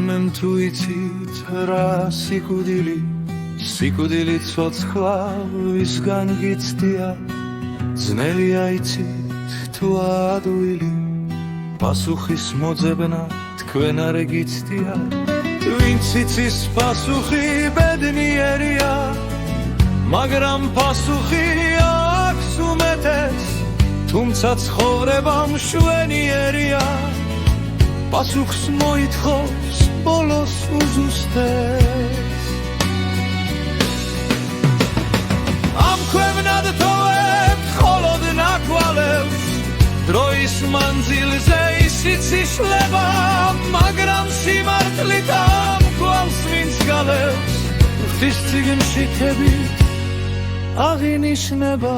მე თუ იცით რა სიკვდილი ცოცხლავისგან გიცდია ძნელია იცით თუ ადვილი პასუხის მოძებნა თქვენ არ გიცდია ვინც იცის პასუხი ბედნიერია მაგრამ პასუხი აქვს უმეტეს თუმცა ცხოვრება მშვენიერია პასუხს მოითხოვს ბოლოს უზუსტეს ამ ქვევნად თოვებთ მხოლოდ ნაკვალევს დროის მანძილზე ისიც იშლება მაგრამ სიმართლით ამ კვალს ვინც გალევს ღვთის წიგნში თებით აღინიშნება